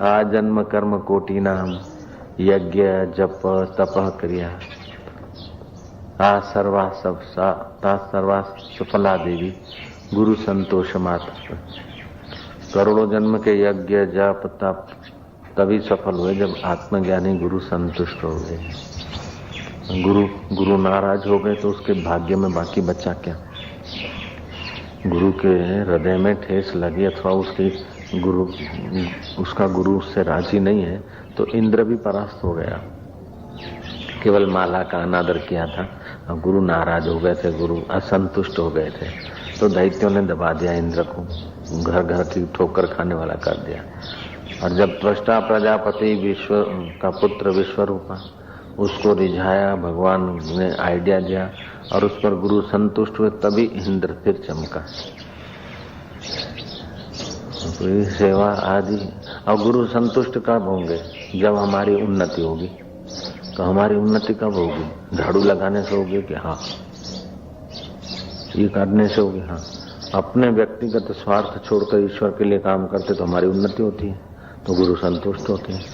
आ जन्म कर्म कोटि नाम यज्ञ जप तप क्रिया आ सर्वा सफला देवी गुरु संतोष मात्र। करोड़ों जन्म के यज्ञ जप तप तभी सफल हुए जब आत्मज्ञानी गुरु संतुष्ट हो गए। गुरु नाराज हो गए तो उसके भाग्य में बाकी बचा क्या। गुरु के हृदय में ठेस लगी अथवा उसका गुरु उससे राजी नहीं है तो इंद्र भी परास्त हो गया। केवल माला का अनादर किया था और गुरु नाराज हो गए थे, गुरु असंतुष्ट हो गए थे तो दैत्यों ने दबा दिया इंद्र को, घर घर की ठोकर खाने वाला कर दिया। और जब त्वष्टा प्रजापति विश्व का पुत्र विश्वरूपा उसको रिझाया, भगवान ने आइडिया दिया और उस पर गुरु संतुष्ट हुए तभी इंद्र फिर चमका। तो ये सेवा आदि। और गुरु संतुष्ट कब होंगे? जब हमारी उन्नति होगी। तो हमारी उन्नति कब होगी? झाड़ू लगाने से होगी कि हाँ, ये करने से होगी हाँ। अपने व्यक्तिगत स्वार्थ छोड़कर ईश्वर के लिए काम करते तो हमारी उन्नति होती है, तो गुरु संतुष्ट होते हैं।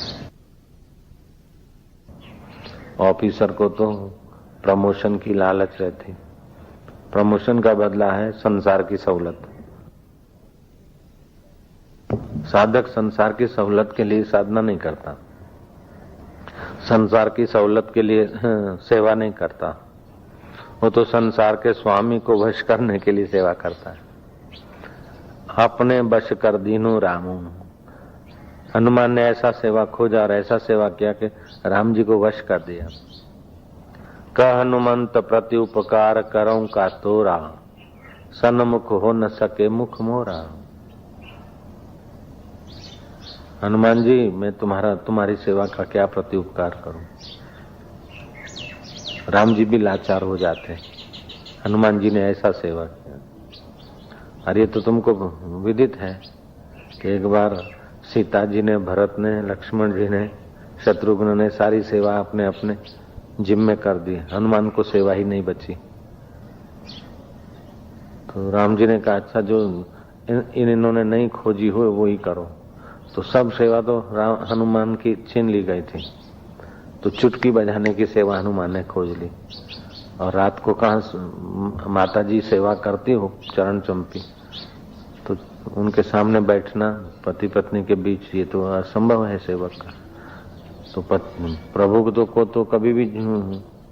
ऑफिसर को तो प्रमोशन की लालच रहती, प्रमोशन का बदला है संसार की सहूलत। साधक संसार की सहूलत के लिए साधना नहीं करता, संसार की सहूलत के लिए सेवा नहीं करता, वो तो संसार के स्वामी को वश करने के लिए सेवा करता है। अपने वश कर दीनू रामू। हनुमान ने ऐसा सेवा खोजा और ऐसा सेवा किया कि राम जी को वश कर दिया। कह हनुमंत प्रति उपकार करऊं का तोरा, सन्मुख हो न सके मुख मोरा। हनुमान जी मैं तुम्हारी सेवा का क्या प्रति उपकार करूं। राम जी भी लाचार हो जाते, हनुमान जी ने ऐसा सेवा किया। और ये तो तुमको विदित है कि एक बार सीता जी ने, भरत ने, लक्ष्मण जी ने, शत्रुघ्न ने सारी सेवा अपने अपने जिम्मे कर दी, हनुमान को सेवा ही नहीं बची। तो राम जी ने कहा अच्छा जो इन्होंने नहीं खोजी हो वो ही करो। तो सब सेवा तो हनुमान की छीन ली गई थी, तो चुटकी बजाने की सेवा हनुमान ने खोज ली। और रात को कहाँ माता जी सेवा करती हो चरण चंपी, तो उनके सामने बैठना पति पत्नी के बीच ये तो असंभव है सेवक का। तो प्रभु को तो कभी भी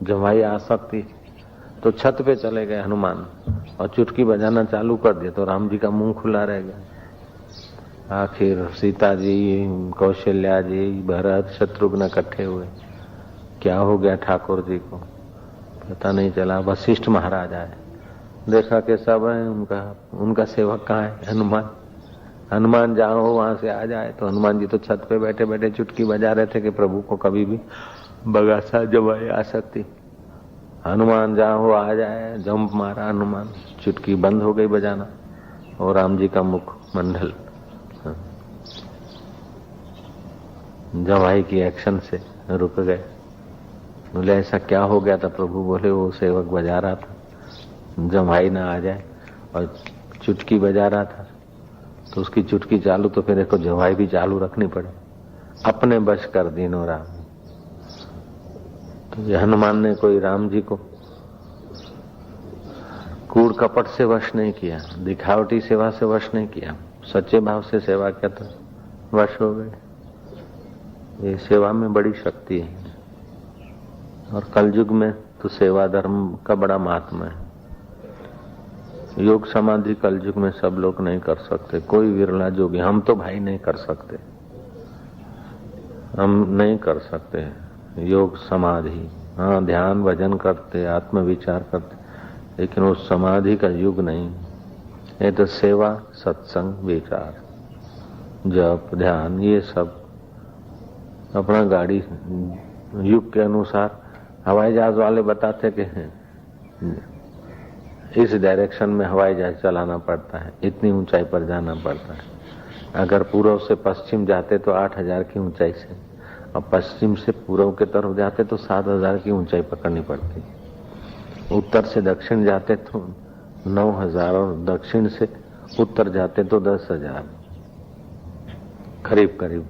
जमाई आ सकती। तो छत पे चले गए हनुमान और चुटकी बजाना चालू कर दिया तो राम जी का मुंह खुला रह गया। आखिर सीता जी, कौशल्या जी, भरत, शत्रुघ्न इकट्ठे हुए। क्या हो गया ठाकुर जी को पता नहीं चला। वशिष्ठ महाराज आए, देखा कि सब है उनका सेवक कहाँ है? हनुमान जहाँ हो वहां से आ जाए। तो हनुमान जी तो छत पे बैठे बैठे चुटकी बजा रहे थे कि प्रभु को कभी भी बगासा जमाई आ सकती। हनुमान जहाँ हो आ जाए, जंप मारा हनुमान, चुटकी बंद हो गई बजाना और राम जी का मुख मंडल जमाई की एक्शन से रुक गए। बोले ऐसा क्या हो गया था प्रभु? बोले वो सेवक बजा रहा था, जमाई ना आ जाए, और चुटकी बजा रहा था तो उसकी चुटकी चालू, तो फिर इसको जमाई भी चालू रखनी पड़े। अपने बश कर दीनो राम। तो ये हनुमान ने कोई राम जी को कूड़ कपट से वश नहीं किया, दिखावटी सेवा से वश नहीं किया, सच्चे भाव से सेवा किया तो वश हो गए। ये सेवा में बड़ी शक्ति है। और कलयुग में तो सेवा धर्म का बड़ा महात्मा है। योग समाधि कलयुग में सब लोग नहीं कर सकते, कोई विरला जोगी। हम तो भाई नहीं कर सकते, हम नहीं कर सकते योग समाधि। हाँ ध्यान भजन करते, आत्म विचार करते, लेकिन वो समाधि का युग नहीं। ये तो सेवा, सत्संग, विचार, जप, ध्यान, ये सब अपना गाड़ी युग के अनुसार। हवाई जहाज वाले बताते कि इस डायरेक्शन में हवाई जहाज चलाना पड़ता है, इतनी ऊंचाई पर जाना पड़ता है। अगर पूर्व से पश्चिम जाते तो 8000 की ऊंचाई से, और पश्चिम से पूर्व की तरफ जाते तो 7000 की ऊंचाई पकड़नी पड़ती। उत्तर से दक्षिण जाते तो 9000 और दक्षिण से उत्तर जाते तो 10,000 करीब करीब।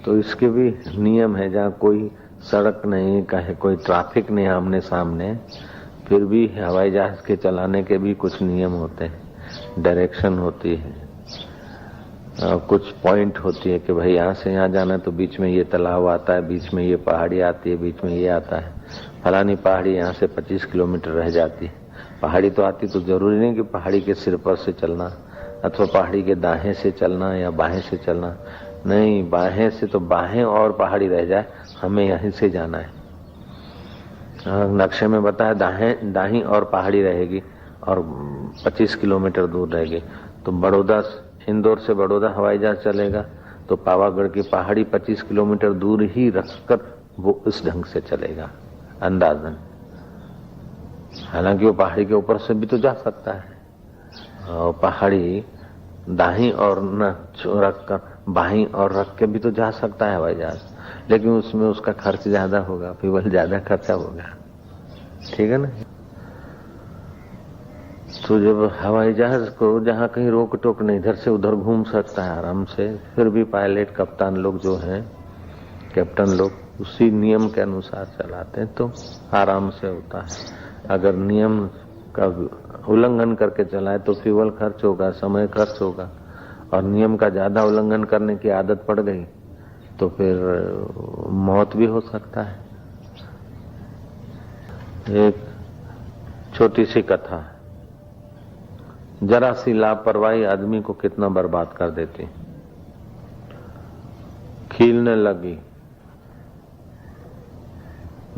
तो इसके भी नियम है। जहाँ कोई सड़क नहीं, कहे कोई ट्रैफिक नहीं आमने सामने, फिर भी हवाई जहाज के चलाने के भी कुछ नियम होते हैं, डायरेक्शन होती है, कुछ पॉइंट होती है कि भाई यहाँ से यहाँ जाना है तो बीच में ये तालाब आता है, बीच में ये पहाड़ी आती है, बीच में ये आता है, फलानी पहाड़ी यहाँ से 25 किलोमीटर रह जाती है। पहाड़ी तो आती तो जरूरी नहीं कि पहाड़ी के सिर पर से चलना अथवा पहाड़ी के दाएं से चलना या बाएं से चलना, नहीं, बाएं से तो बाएं और पहाड़ी रह जाए, हमें यहीं से जाना है। नक्शे में बताया दाएं और पहाड़ी रहेगी और 25 किलोमीटर दूर रहेगी। तो बड़ौदा, इंदौर से बड़ौदा हवाई जहाज चलेगा तो पावागढ़ की पहाड़ी 25 किलोमीटर दूर ही रखकर वो इस ढंग से चलेगा अंदाजन। हालांकि वो पहाड़ी के ऊपर से भी तो जा सकता है और पहाड़ी दाहीं और न रख कर बाहीं और रख के भी तो जा सकता है हवाई जहाज, लेकिन उसमें उसका खर्च ज्यादा होगा, फ्यूल ज्यादा खर्चा होगा, ठीक है ना। तो जब हवाई जहाज को जहाँ कहीं रोक टोक नहीं, इधर से उधर घूम सकता है आराम से, फिर भी पायलट कप्तान लोग जो हैं, कैप्टन लोग उसी नियम के अनुसार चलाते हैं तो आराम से होता है। अगर नियम का उल्लंघन करके चलाए तो फ्यूल खर्च होगा, समय खर्च होगा, और नियम का ज्यादा उल्लंघन करने की आदत पड़ गई तो फिर मौत भी हो सकता है। एक छोटी सी कथा, जरा सी लापरवाही आदमी को कितना बर्बाद कर देती। खीलने लगी,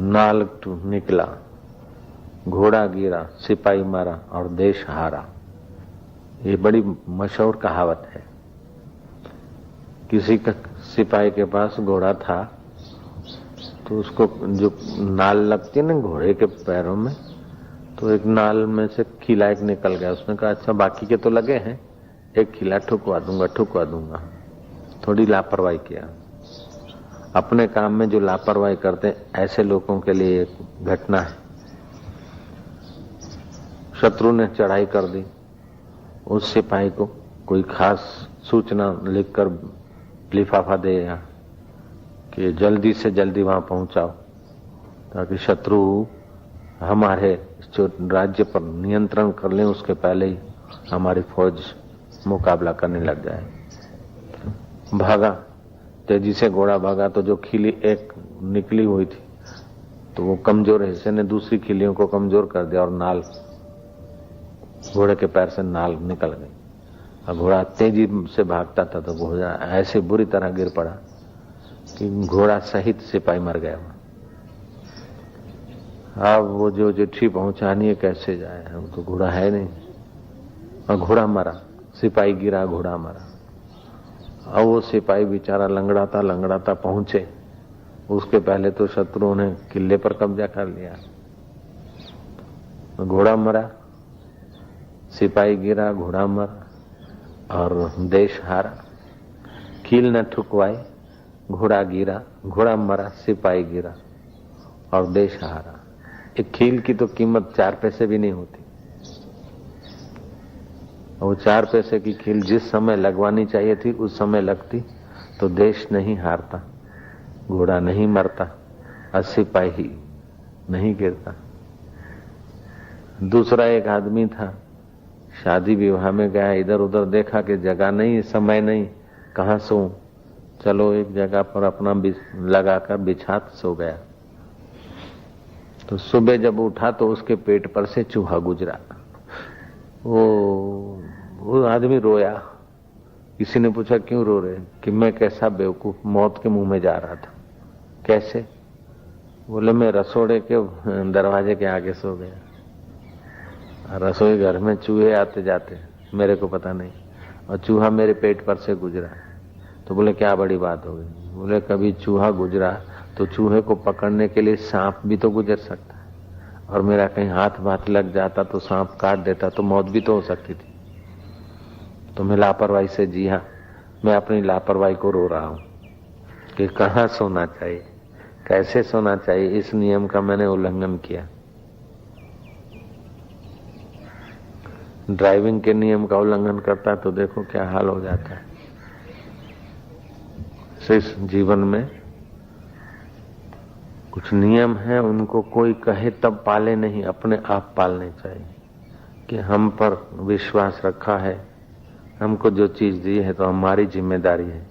नाल निकला, घोड़ा गिरा, सिपाही मारा और देश हारा। ये बड़ी मशहूर कहावत है। किसी का सिपाही के पास घोड़ा था तो उसको जो नाल लगती है ना घोड़े के पैरों में, तो एक नाल में से खीला एक निकल गया। उसने कहा अच्छा बाकी के तो लगे हैं, एक खीला ठुकवा दूंगा। थोड़ी लापरवाही किया। अपने काम में जो लापरवाही करते हैं ऐसे लोगों के लिए एक घटना है। शत्रु ने चढ़ाई कर दी, उस सिपाही को कोई खास सूचना लिखकर लिफाफा दिया कि जल्दी से जल्दी वहां पहुंचाओ ताकि शत्रु हमारे जो राज्य पर नियंत्रण कर ले उसके पहले ही हमारी फौज मुकाबला करने लग जाए। भागा, तेजी से घोड़ा भागा तो जो खिली एक निकली हुई थी तो वो कमजोर हिस्से ने दूसरी खिलियों को कमजोर कर दिया और नाल, घोड़े के पैर से नाल निकल गई और घोड़ा तेजी से भागता था तो घोड़ा ऐसे बुरी तरह गिर पड़ा कि घोड़ा सहित सिपाही मर गया। अब वो जो चिट्ठी पहुंचानी है कैसे जाए, वो तो घोड़ा है नहीं और घोड़ा मरा, सिपाही गिरा, घोड़ा मरा। अब वो सिपाही बेचारा लंगड़ाता पहुंचे, उसके पहले तो शत्रुओं ने किले पर कब्जा कर लिया। घोड़ा मरा, सिपाही गिरा, घोड़ा मरा और देश हारा। कील न ठुकवाए, घोड़ा गिरा, घोड़ा मरा, सिपाही गिरा और देश हारा। एक कील की तो कीमत 4 पैसे भी नहीं होती। वो 4 पैसे की कील जिस समय लगवानी चाहिए थी उस समय लगती तो देश नहीं हारता, घोड़ा नहीं मरता और सिपाही नहीं गिरता। दूसरा एक आदमी था, शादी विवाह में गया, इधर उधर देखा कि जगह नहीं, समय नहीं, कहाँ सोऊं, चलो एक जगह पर अपना लगाकर बिछात सो गया। तो सुबह जब उठा तो उसके पेट पर से चूहा गुजरा। वो आदमी रोया। किसी ने पूछा क्यों रो रहे, कि मैं कैसा बेवकूफ, मौत के मुंह में जा रहा था। कैसे? बोले मैं रसोड़े के दरवाजे के आगे सो गया, रसोई घर में चूहे आते जाते, मेरे को पता नहीं, और चूहा मेरे पेट पर से गुजरा। तो बोले क्या बड़ी बात हो गई? बोले कभी चूहा गुजरा तो चूहे को पकड़ने के लिए सांप भी तो गुजर सकता है, और मेरा कहीं हाथ भाथ लग जाता तो सांप काट देता तो मौत भी तो हो सकती थी। तो मैं लापरवाही से, जी हाँ, मैं अपनी लापरवाही को रो रहा हूं कि कहाँ सोना चाहिए, कैसे सोना चाहिए, इस नियम का मैंने उल्लंघन किया। ड्राइविंग के नियम का उल्लंघन करता तो देखो क्या हाल हो जाता है। जैसे इस जीवन में कुछ नियम है, उनको कोई कहे तब पाले नहीं, अपने आप पालने चाहिए कि हम पर विश्वास रखा है, हमको जो चीज दी है तो हमारी जिम्मेदारी है,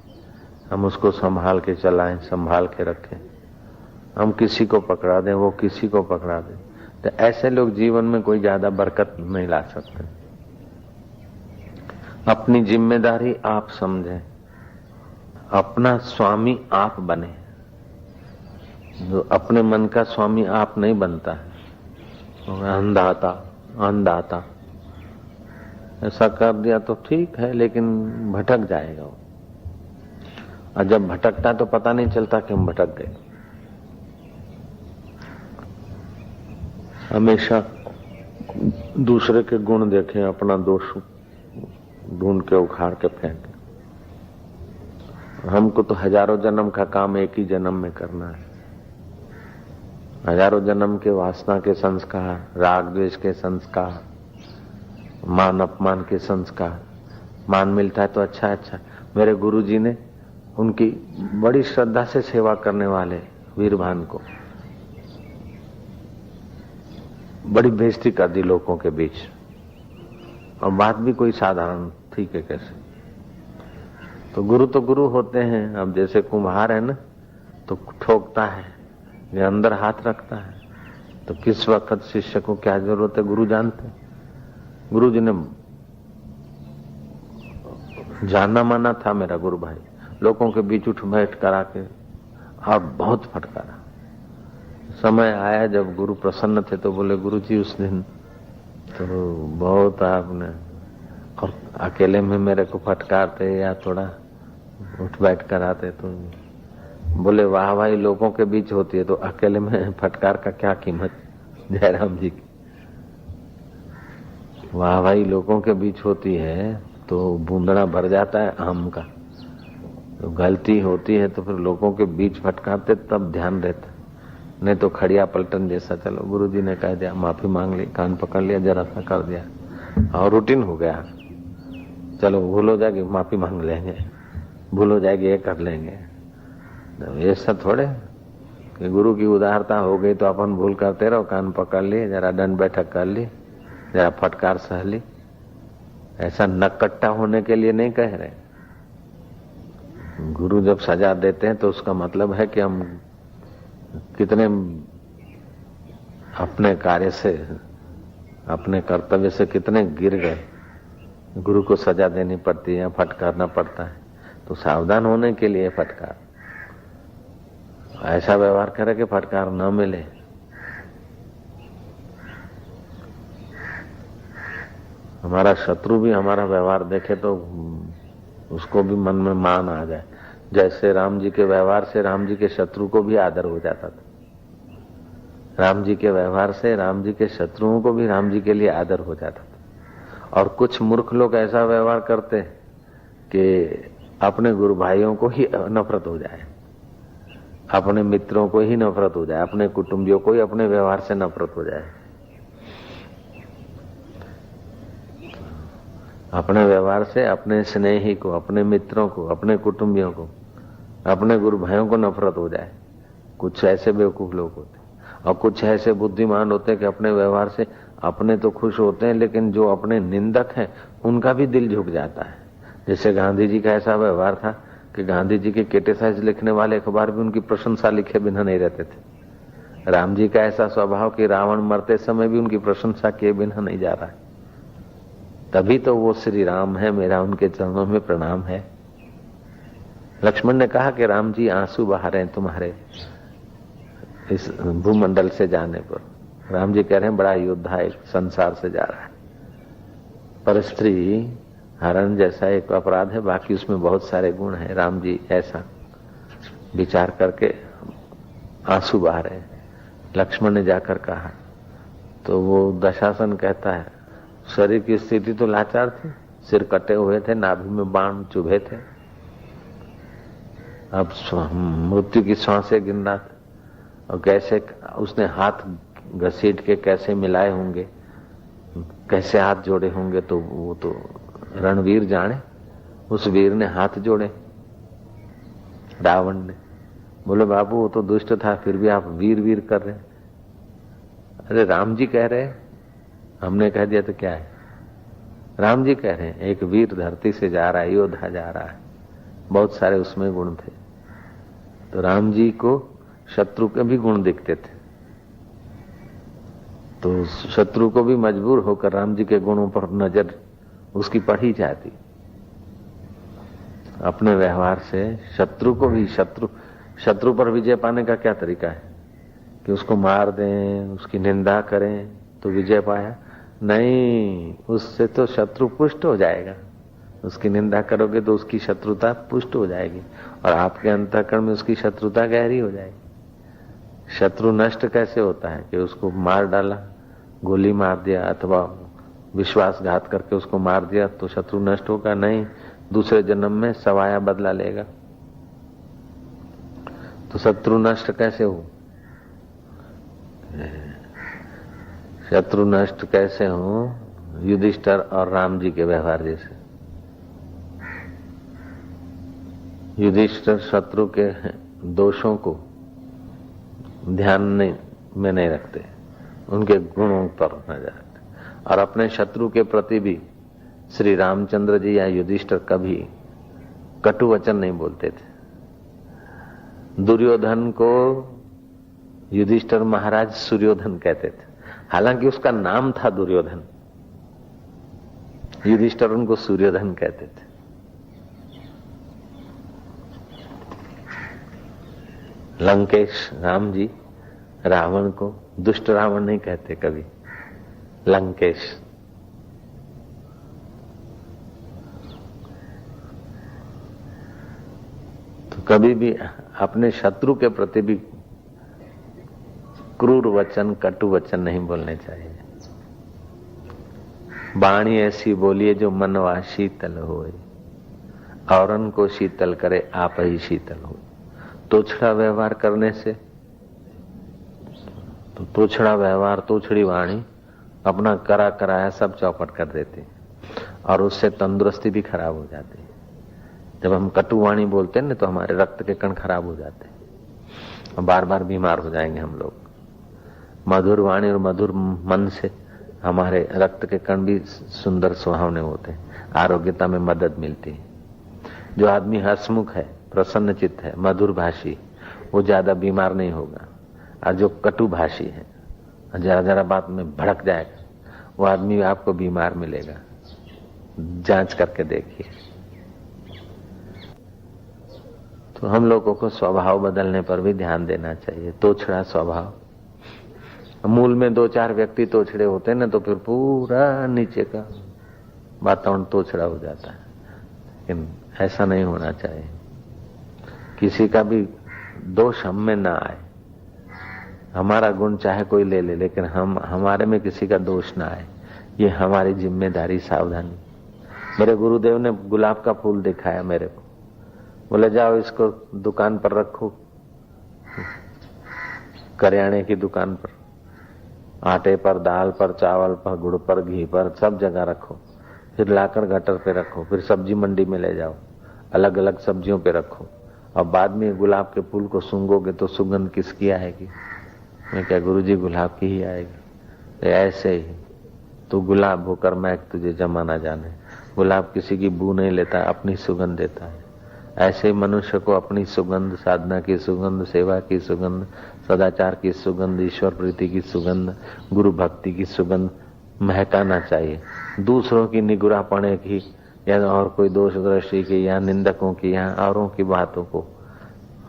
हम उसको संभाल के चलाएं, संभाल के रखें। हम किसी को पकड़ा दें, वो किसी को पकड़ा दें, तो ऐसे लोग जीवन में कोई ज्यादा बरकत नहीं ला सकते। अपनी जिम्मेदारी आप समझें, अपना स्वामी आप बने। जो अपने मन का स्वामी आप नहीं बनता है, अंधाता अंधाता ऐसा कर दिया तो ठीक है, लेकिन भटक जाएगा वो। और जब भटकता तो पता नहीं चलता कि हम भटक गए। हमेशा दूसरे के गुण देखें, अपना दोष ढूंढ के उखाड़ के फेंकें। हमको तो हजारों जन्म का काम एक ही जन्म में करना है। हजारों जन्म के वासना के संस्कार, राग द्वेष के संस्कार, मान अपमान के संस्कार। मान मिलता है तो अच्छा अच्छा। मेरे गुरुजी ने उनकी बड़ी श्रद्धा से सेवा करने वाले वीरभान को बड़ी बेइज्जती कर दी लोगों के बीच, और बात भी कोई साधारण थी कि कैसे। तो गुरु होते हैं। अब जैसे कुम्हार है ना, तो ठोकता है, ये अंदर हाथ रखता है, तो किस वक्त शिष्य को क्या जरूरत है गुरु जानते हैं। गुरु जी ने जानना माना था मेरा गुरु भाई, लोगों के बीच उठ बैठ करा के और बहुत फटकारा। समय आया जब गुरु प्रसन्न थे तो बोले, गुरु जी उस दिन तो बहुत आपने, और अकेले में मेरे को फटकारते या थोड़ा उठ बैठ कराते तो बोले, वाह भाई लोगों के बीच होती है तो अकेले में फटकार का क्या कीमत। जयराम जी की वाह भाई लोगों के बीच होती है तो बूंदना भर जाता है आम का। तो गलती होती है तो फिर लोगों के बीच फटकारते तब ध्यान रहता, नहीं तो खड़िया पलटन जैसा। चलो गुरुजी ने कह दिया, माफी मांग ली, कान पकड़ लिया, जरा सा कर दिया और रूटीन हो गया। चलो भूल हो जाएगी, माफी मांग लेंगे, भूल हो जाएगी, ये कर लेंगे। ये सब थोड़े कि गुरु की उदारता हो गई तो अपन भूल करते रहो, कान पकड़ लिए, जरा दंड बैठक कर ली, जरा फटकार सह ली। ऐसा नकट्टा होने के लिए नहीं कह रहे। गुरु जब सजा देते हैं तो उसका मतलब है कि हम कितने अपने कार्य से, अपने कर्तव्य से कितने गिर गए। गुरु को सजा देनी पड़ती है, फटकारना पड़ता है, तो सावधान होने के लिए फटकार। ऐसा व्यवहार करे कि फटकार न मिले। हमारा शत्रु भी हमारा व्यवहार देखे तो उसको भी मन में मान आ जाए। जैसे राम जी के व्यवहार से राम जी के शत्रु को भी आदर हो जाता था, राम जी के व्यवहार से राम जी के शत्रुओं को भी राम जी के लिए आदर हो जाता था। और कुछ मूर्ख लोग ऐसा व्यवहार करते कि अपने गुरु भाइयों को ही नफरत हो जाए, अपने मित्रों को ही नफरत हो जाए, अपने कुटुंबियों को ही अपने व्यवहार से नफरत हो जाए। अपने व्यवहार से अपने स्नेही को, अपने मित्रों को, अपने कुटुंबियों को, अपने गुरु भाइयों को नफरत हो जाए। कुछ ऐसे बेवकूफ लोग होते और कुछ ऐसे बुद्धिमान होते हैं कि अपने व्यवहार से अपने तो खुश होते हैं, लेकिन जो अपने निंदक हैं उनका भी दिल झुक जाता है। जैसे गांधी जी का ऐसा व्यवहार था कि गांधी जी के क्रिटिसाइज लिखने वाले अखबार भी उनकी प्रशंसा लिखे बिना नहीं रहते थे। राम जी का ऐसा स्वभाव कि रावण मरते समय भी उनकी प्रशंसा किए बिना नहीं जा रहा है। तभी तो वो श्री राम है, मेरा उनके चरणों में प्रणाम है। लक्ष्मण ने कहा कि राम जी आंसू बहा रहे हैं तुम्हारे इस भूमंडल से जाने पर। राम जी कह रहे हैं बड़ा योद्धा एक संसार से जा रहा है, पर स्त्री हरण जैसा एक अपराध है, बाकी उसमें बहुत सारे गुण हैं। राम जी ऐसा विचार करके आंसू बहा रहे हैं। लक्ष्मण ने जाकर कहा तो वो दशासन कहता है, शरीर की स्थिति तो लाचार थी, सिर कटे हुए थे, नाभि में बाण चुभे थे, अब मृत्यु की सांसें गिन रहा था। और कैसे उसने हाथ घसीट के कैसे मिलाए होंगे, कैसे हाथ जोड़े होंगे, तो वो तो रणवीर जाने। उस वीर ने हाथ जोड़े रावण ने। बोले बाबू वो तो दुष्ट था, फिर भी आप वीर वीर कर रहे हैं। अरे राम जी कह रहे हैं, हमने कह दिया तो क्या है। राम जी कह रहे हैं एक वीर धरती से जा रहा है, योद्धा जा रहा है, बहुत सारे उसमें गुण थे। तो राम जी को शत्रु के भी गुण दिखते थे, तो शत्रु को भी मजबूर होकर राम जी के गुणों पर नजर उसकी पड़ी जाती। अपने व्यवहार से शत्रु को भी शत्रु पर विजय पाने का क्या तरीका है कि उसको मार दें, उसकी निंदा करें तो विजय पाया? नहीं, उससे तो शत्रु पुष्ट हो जाएगा। उसकी निंदा करोगे तो उसकी शत्रुता पुष्ट हो जाएगी और आपके अंतःकरण में उसकी शत्रुता गहरी हो जाएगी। शत्रु नष्ट कैसे होता है कि उसको मार डाला, गोली मार दिया अथवा विश्वासघात करके उसको मार दिया तो शत्रु नष्ट होगा? नहीं, दूसरे जन्म में सवाया बदला लेगा। तो शत्रु नष्ट कैसे हो? शत्रु नष्ट कैसे हो? युधिष्ठिर और राम जी के व्यवहार जैसे। युधिष्ठिर शत्रु के दोषों को ध्यान में नहीं रखते, उनके गुणों पर नजर रखते, और अपने शत्रु के प्रति भी श्री रामचंद्र जी या युधिष्ठिर कभी कटु वचन नहीं बोलते थे। दुर्योधन को युधिष्ठिर महाराज सूर्योधन कहते थे, हालांकि उसका नाम था दुर्योधन, युधिष्ठिर उनको सूर्योधन कहते थे। लंकेश राम जी रावण को दुष्ट रावण नहीं कहते कभी, लंकेश। तो कभी भी अपने शत्रु के प्रति भी क्रूर वचन, कटु वचन नहीं बोलने चाहिए। वाणी ऐसी बोलिए जो मनवा शीतल होए, औरन को शीतल करे आप ही शीतल हो। तोछड़ा व्यवहार करने से, तो तोछड़ा व्यवहार, तोछड़ी वाणी अपना करा कराया सब चौपट कर देती और उससे तंदुरुस्ती भी खराब हो जाती है। जब हम कटु वाणी बोलते हैं ना तो हमारे रक्त के कण खराब हो जाते हैं और बार बार बीमार हो जाएंगे हम लोग। मधुर वाणी और मधुर मन से हमारे रक्त के कण भी सुंदर सुहावने होते हैं, आरोग्यता में मदद मिलती है। जो आदमी हंसमुख है, प्रसन्न चित्त है, मधुर भाषी, वो ज्यादा बीमार नहीं होगा। और जो कटु भाषी है, जरा जरा बात में भड़क जाएगा, वो आदमी आपको बीमार मिलेगा। जांच करके देखिए। तो हम लोगों को स्वभाव बदलने पर भी ध्यान देना चाहिए। तोछड़ा स्वभाव, मूल में दो चार व्यक्ति तोछड़े होते हैं ना तो फिर पूरा नीचे का वातावरण तोछड़ा हो जाता है। लेकिन ऐसा नहीं होना चाहिए, किसी का भी दोष हम में ना आए। हमारा गुण चाहे कोई ले ले, लेकिन हमारे में किसी का दोष ना आए, ये हमारी जिम्मेदारी, सावधानी। मेरे गुरुदेव ने गुलाब का फूल दिखाया मेरे को, बोले जाओ इसको दुकान पर रखो, करियाने की दुकान पर, आटे पर, दाल पर, चावल पर, गुड़ पर, घी पर, सब जगह रखो। फिर लाकर गटर पे रखो, फिर सब्जी मंडी में ले जाओ, अलग अलग सब्जियों पे रखो। और बाद में गुलाब के फूल को सूंघोगे तो सुगंध किसकी आएगी? मैं क्या गुरुजी गुलाब की ही आएगी। ऐसे ही तू गुलाब होकर महक तुझे जमाना जाने। गुलाब किसी की बू नहीं लेता, अपनी सुगंध देता है। ऐसे ही मनुष्य को अपनी सुगंध, साधना की सुगंध, सेवा की सुगंध, सदाचार की सुगंध, ईश्वर प्रीति की सुगंध, गुरु भक्ति की सुगंध महकाना चाहिए। दूसरों की निगुरापने की या और कोई दोष दृष्टि की या निंदकों की या औरों की बातों को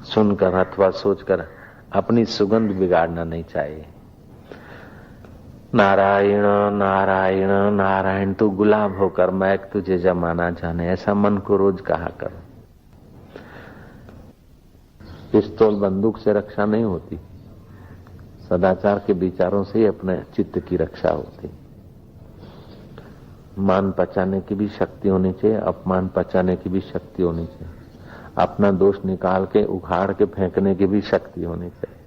सुनकर अथवा सोचकर अपनी सुगंध बिगाड़ना नहीं चाहिए। नारायण नारायण नारायण, तू गुलाब होकर महक तुझे जमाना जाने, ऐसा मन को रोज कहा कर। पिस्तौल बंदूक से रक्षा नहीं होती, सदाचार के विचारों से ही अपने चित्त की रक्षा होती। मान पचाने की भी शक्ति होनी चाहिए, अपमान पचाने की भी शक्ति होनी चाहिए, अपना दोष निकाल के उखाड़ के फेंकने की भी शक्ति होनी चाहिए।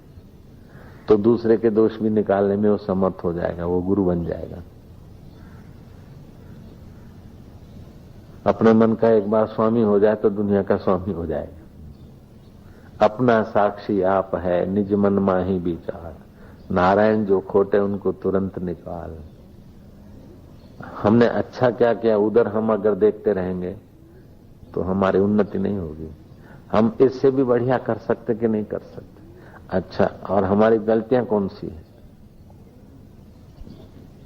तो दूसरे के दोष भी निकालने में वो समर्थ हो जाएगा, वो गुरु बन जाएगा। अपने मन का एक बार स्वामी हो जाए तो दुनिया का स्वामी हो जाएगा। अपना साक्षी आप है, निज मन माही विचार, नारायण जो खोटे उनको तुरंत निकाल। हमने अच्छा क्या किया उधर हम अगर देखते रहेंगे तो हमारी उन्नति नहीं होगी। हम इससे भी बढ़िया कर सकते कि नहीं कर सकते? अच्छा, और हमारी गलतियां कौन सी है?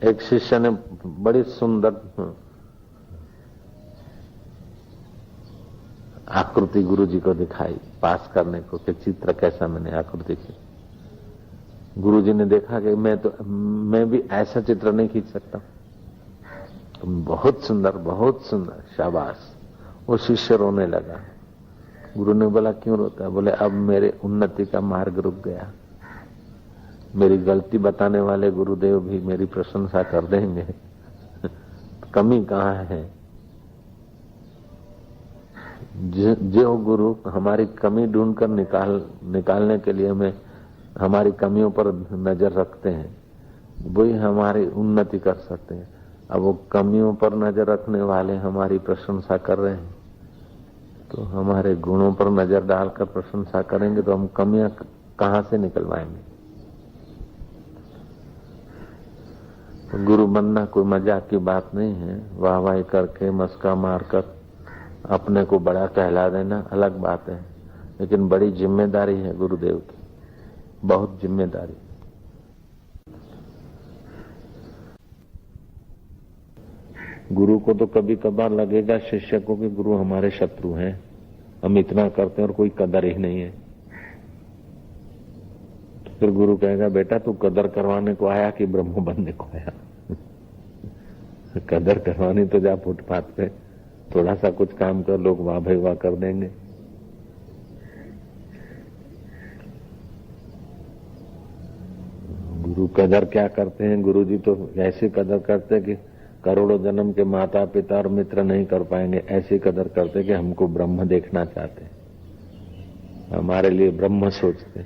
एक शिष्य ने बड़ी सुंदर आकृति गुरुजी को दिखाई पास करने को कि चित्र कैसा मैंने आकृति की। गुरुजी ने देखा कि मैं भी ऐसा चित्र नहीं खींच सकता। तुम बहुत सुंदर, शाबाश। वो शिष्य रोने लगा। गुरु ने बोला क्यों रोता है? बोले अब मेरे उन्नति का मार्ग रुक गया। मेरी गलती बताने वाले गुरुदेव भी मेरी प्रशंसा कर देंगे, कमी कहाँ है? जो गुरु हमारी कमी ढूंढकर निकालने के लिए हमें हमारी कमियों पर नजर रखते हैं, वही हमारी उन्नति कर सकते हैं। अब वो कमियों पर नजर रखने वाले हमारी प्रशंसा कर रहे हैं, तो हमारे गुणों पर नजर डालकर प्रशंसा करेंगे तो हम कमियां कहां से निकलवाएंगे? तो गुरु बनना कोई मजाक की बात नहीं है। वाहवाही करके मस्का मारकर अपने को बड़ा कहला देना अलग बात है, लेकिन बड़ी जिम्मेदारी है गुरुदेव की, बहुत जिम्मेदारी। गुरु को तो कभी कभार लगेगा शिष्य को कि गुरु हमारे शत्रु हैं, हम इतना करते हैं और कोई कदर ही नहीं है। तो फिर गुरु कहेगा बेटा तू कदर करवाने को आया कि ब्रह्म बनने को आया? कदर करवानी तो जा फुटपाथ पे थोड़ा सा कुछ काम कर, लोग वाह भाई वाह कर देंगे। गुरु कदर क्या करते हैं? गुरु जी तो ऐसी कदर करते हैं कि करोड़ों जन्म के माता पिता और मित्र नहीं कर पाएंगे, ऐसी कदर करते कि हमको ब्रह्म देखना चाहते, हमारे लिए ब्रह्म सोचते,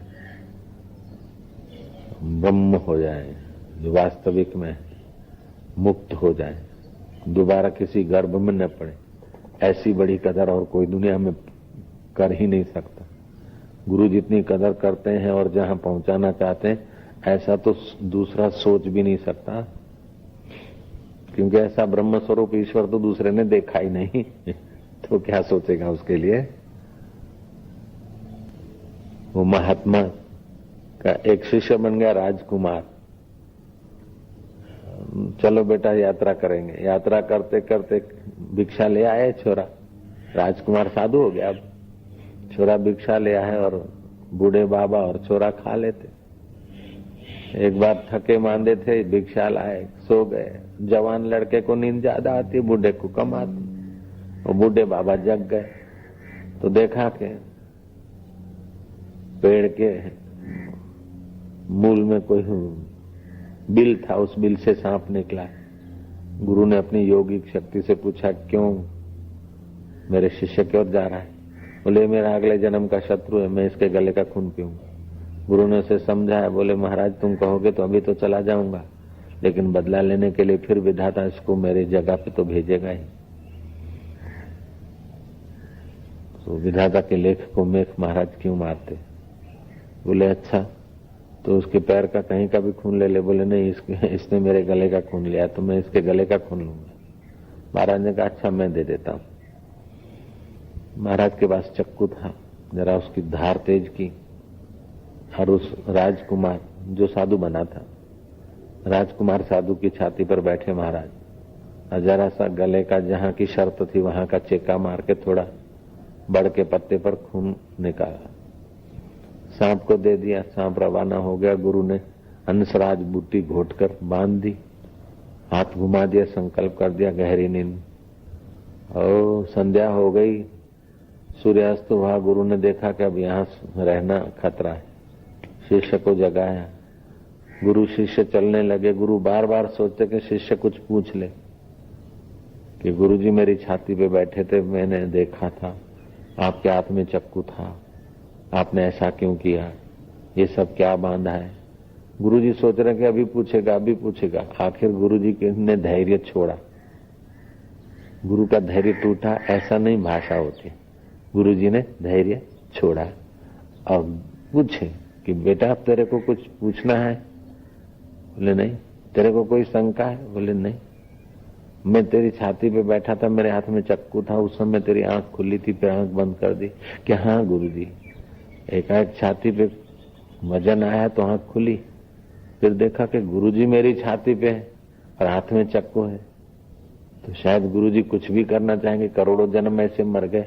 ब्रह्म हो जाए जो वास्तविक में मुक्त हो जाए, दोबारा किसी गर्भ में न पड़े। ऐसी बड़ी कदर और कोई दुनिया में कर ही नहीं सकता। गुरु जितनी कदर करते हैं और जहां पहुंचाना चाहते हैं ऐसा तो दूसरा सोच भी नहीं सकता, क्योंकि ऐसा ब्रह्म स्वरूप ईश्वर तो दूसरे ने देखा ही नहीं तो क्या सोचेगा उसके लिए? वो महात्मा का एक शिष्य बन गया राजकुमार। चलो बेटा यात्रा करेंगे। यात्रा करते करते भिक्षा ले आए छोरा, राजकुमार साधु हो गया। अब छोरा भिक्षा ले आए और बूढ़े बाबा और छोरा खा लेते। एक बार थके मांदे थे, भिक्षा लाए, सो गए। जवान लड़के को नींद ज्यादा आती, बूढ़े को कम आती। और बूढ़े बाबा जग गए तो देखा कि पेड़ के मूल में कोई बिल था, उस बिल से सांप निकला। गुरु ने अपनी योगिक शक्ति से पूछा क्यों मेरे शिष्य की ओर जा रहा है? बोले मेरा अगले जन्म का शत्रु है, मैं इसके गले का खून पीऊंगा। गुरु ने उसे समझाया, बोले महाराज तुम कहोगे तो अभी तो चला जाऊंगा, लेकिन बदला लेने के लिए फिर विधाता इसको मेरी जगह पे तो भेजेगा ही। तो विधाता के लेख को मेख महाराज क्यों मारते? बोले अच्छा तो उसके पैर का कहीं का भी खून ले ले। बोले नहीं, इसने मेरे गले का खून लिया तो मैं इसके गले का खून लूंगा। महाराज ने कहा अच्छा मैं दे देता हूं। महाराज के पास चक्कू था, जरा उसकी धार तेज की और उस राजकुमार जो साधु बना था, राजकुमार साधु की छाती पर बैठे महाराज, और जरा सा गले का जहां की शर्त थी वहां का चेका मार के थोड़ा बड़ के पत्ते पर खून निकाला, सांप को दे दिया। सांप रवाना हो गया। गुरु ने हंसराज बूटी घोटकर बांध दी, हाथ घुमा दिया, संकल्प कर दिया गहरी नींद। और संध्या हो गई, सूर्यास्त हुआ। गुरु ने देखा कि अब यहाँ रहना खतरा है, शिष्य को जगाया। गुरु शिष्य चलने लगे। गुरु बार बार सोचते कि शिष्य कुछ पूछ ले कि गुरुजी मेरी छाती पे बैठे थे, मैंने देखा था, आपके हाथ में चक्कू था, आपने ऐसा क्यों किया, ये सब क्या बांधा है? गुरुजी सोच रहे कि अभी पूछेगा अभी पूछेगा। आखिर गुरुजी ने धैर्य छोड़ा, गुरु का धैर्य टूटा, ऐसा नहीं भाषा होती। गुरुजी ने धैर्य छोड़ा और पूछे कि बेटा अब तेरे को कुछ पूछना है? बोले नहीं। तेरे को कोई शंका है? बोले नहीं। मैं तेरी छाती पे बैठा था, मेरे हाथ में चक्कू था, उस समय तेरी आंख खुली थी, फिर आंख बंद कर दी। कि हाँ गुरुजी। एकाएक छाती पे वजन आया तो आंख खुली, फिर देखा कि गुरुजी मेरी छाती पे है और हाथ में चक्कू है। तो शायद गुरुजी कुछ भी करना चाहेंगे। करोड़ों जन्म ऐसे मर गए,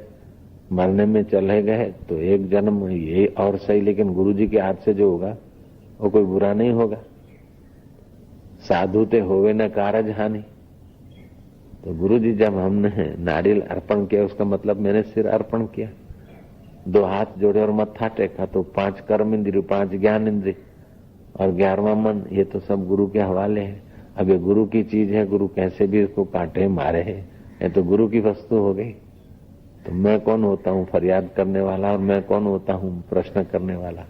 मरने में चले गए तो एक जन्म ये और सही, लेकिन गुरुजी के हाथ से जो होगा वो कोई बुरा नहीं होगा। साधु ते होवे न कारज हानि। तो गुरुजी जब हमने नारियल अर्पण किया, उसका मतलब मैंने सिर अर्पण किया, 2 हाथ जोड़े और मत्था टेका, तो 5 कर्म इंद्रिय, 5 ज्ञान इंद्रिय और 11वां मन, ये तो सब गुरु के हवाले है। अब ये गुरु की चीज है, गुरु कैसे भी इसको काटे मारे है, ये तो गुरु की वस्तु हो गई। तो मैं कौन होता हूँ फरियाद करने वाला, और मैं कौन होता हूँ प्रश्न करने वाला।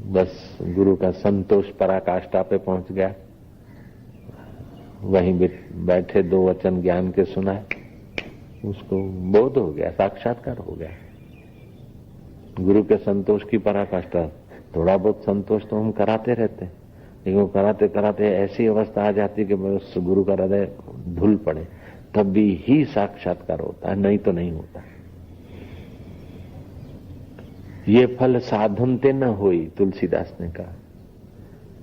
बस गुरु का संतोष पराकाष्ठा पे पहुंच गया। वहीं बैठे 2 वचन ज्ञान के सुनाए, उसको बोध हो गया, साक्षात्कार हो गया। गुरु के संतोष की पराकाष्ठा। थोड़ा बहुत संतोष तो हम कराते रहते हैं, लेकिन वो कराते कराते ऐसी अवस्था आ जाती कि उस गुरु का हृदय धुल पड़े, तभी ही साक्षात्कार होता है, नहीं तो नहीं होता। ये फल साधनते न होई, तुलसीदास ने कहा।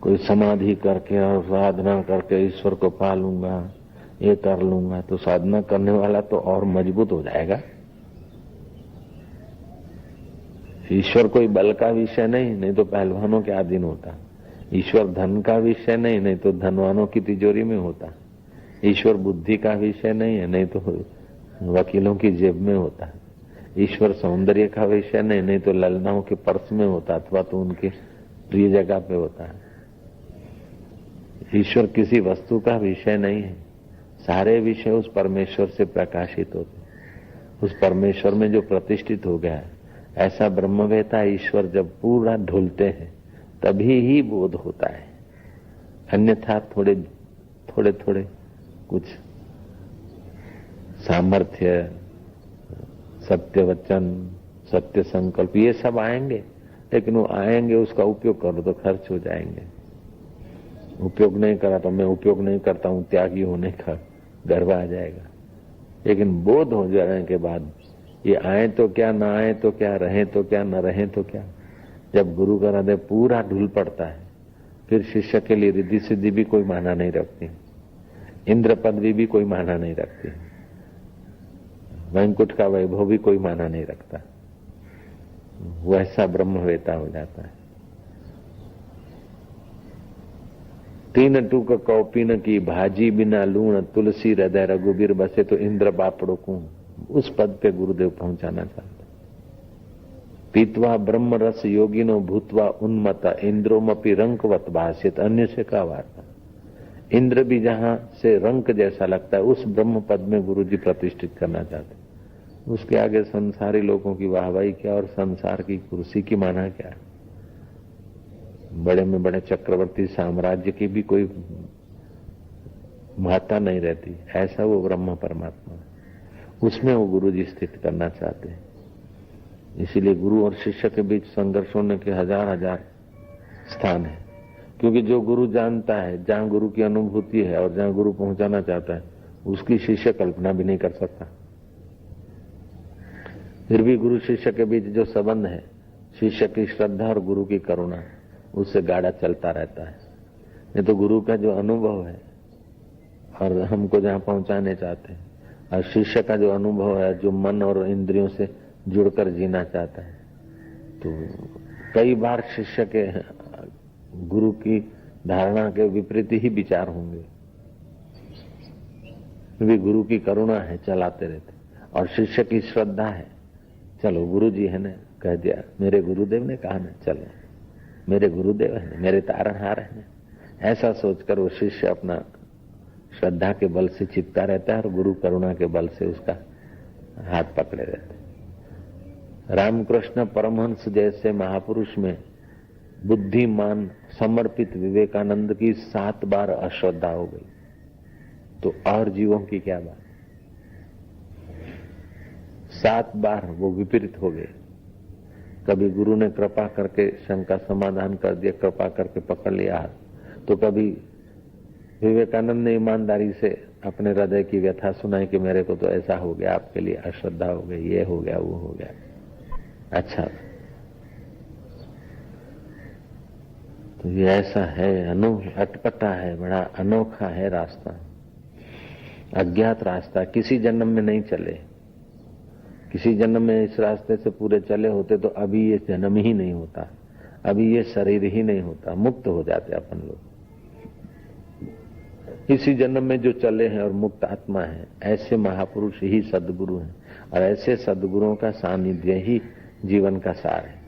कोई समाधि करके और साधना करके ईश्वर को पा लूंगा, ये कर लूंगा, तो साधना करने वाला तो और मजबूत हो जाएगा। ईश्वर कोई बल का विषय नहीं तो पहलवानों के अधीन होता। ईश्वर धन का विषय नहीं तो धनवानों की तिजोरी में होता। ईश्वर बुद्धि का विषय नहीं तो वकीलों की जेब में होता। ईश्वर सौंदर्य का विषय नहीं तो ललनाओं के पर्स में होता, अथवा तो उनके प्रिय जगह पे होता है। ईश्वर किसी वस्तु का विषय नहीं है, सारे विषय उस परमेश्वर से प्रकाशित होते। उस परमेश्वर में जो प्रतिष्ठित हो गया है, ऐसा ब्रह्मवेता ईश्वर जब पूरा ढूलते हैं तभी ही बोध होता है। अन्यथा थोड़े थोड़े कुछ सामर्थ्य, सत्य वचन, सत्य संकल्प, ये सब आएंगे, लेकिन वो आएंगे, उसका उपयोग करो तो खर्च हो जाएंगे। उपयोग नहीं करा तो मैं उपयोग नहीं करता हूं, त्यागी होने का गर्व आ जाएगा। लेकिन बोध हो जाने के बाद ये आए तो क्या, ना आए तो क्या, रहे तो क्या, न रहे तो क्या, जब गुरु का हृदय पूरा ढूल पड़ता है, फिर शिष्य के लिए रिद्धि सिद्धि भी कोई माना नहीं रखती, इंद्र पदवी भी कोई माना नहीं रखती, वैंकुट का वैभव भी कोई माना नहीं रखता। वैसा ब्रह्मवेता हो जाता है। 3 टूक कौपीन की भाजी बिना लूण, तुलसी हृदय रघुबीर बसे, तो इंद्र बापड़ो को उस पद पे गुरुदेव पहुंचाना चाहते। पीतवा ब्रह्म रस योगिनो भूतवा उन्मत, इंद्रोमपि रंकवत भाष्यत, अन्य से का वार्ता। इंद्र भी जहां से रंक जैसा लगता है, उस ब्रह्म पद में गुरु जी प्रतिष्ठित करना चाहते। उसके आगे संसारी लोगों की वाहवाही क्या और संसार की कुर्सी की माना क्या। बड़े में बड़े चक्रवर्ती साम्राज्य की भी कोई महत्ता नहीं रहती। ऐसा वो ब्रह्म परमात्मा, उसमें वो गुरु जी स्थित करना चाहते हैं। इसीलिए गुरु और शिष्य के बीच संघर्ष होने के हजार स्थान है, क्योंकि जो गुरु जानता है, जहां गुरु की अनुभूति है और जहां गुरु पहुंचाना चाहता है, उसकी शिष्य कल्पना भी नहीं कर सकता। फिर भी गुरु शिष्य के बीच जो संबंध है, शिष्य की श्रद्धा और गुरु की करुणा, उससे गाढ़ा चलता रहता है। ये तो गुरु का जो अनुभव है और हमको जहां पहुंचाने चाहते हैं, और शिष्य का जो अनुभव है, जो मन और इंद्रियों से जुड़कर जीना चाहता है, तो कई बार शिष्य के गुरु की धारणा के विपरीत ही विचार होंगे। भी गुरु की करुणा है, चलाते रहते, और शिष्य की श्रद्धा है, चलो गुरु जी है ना, कह दिया, मेरे गुरुदेव ने कहा ना, चलो मेरे गुरुदेव है, मेरे तारणहार है, ऐसा सोचकर वो शिष्य अपना श्रद्धा के बल से चिपका रहता है और गुरु करुणा के बल से उसका हाथ पकड़े रहते। रामकृष्ण परमहंस जैसे महापुरुष में बुद्धिमान समर्पित विवेकानंद की 7 बार अश्रद्धा हो गई, तो और जीवों की क्या बात। 7 बार वो विपरीत हो गए। कभी गुरु ने कृपा करके शंका समाधान कर दिया, कृपा करके पकड़ लिया हाथ, तो कभी विवेकानंद ने ईमानदारी से अपने हृदय की व्यथा सुनाई कि मेरे को तो ऐसा हो गया, आपके लिए अश्रद्धा हो गई, ये हो गया, वो हो गया। अच्छा, तो ये ऐसा है, अटपटा है, बड़ा अनोखा है रास्ता, अज्ञात रास्ता, किसी जन्म में नहीं चले। किसी जन्म में इस रास्ते से पूरे चले होते तो अभी ये जन्म ही नहीं होता, अभी ये शरीर ही नहीं होता, मुक्त हो जाते अपन लोग। इसी जन्म में जो चले हैं और मुक्त आत्मा है, ऐसे महापुरुष ही सद्गुरु हैं, और ऐसे सद्गुरुओं का सानिध्य ही जीवन का सार है।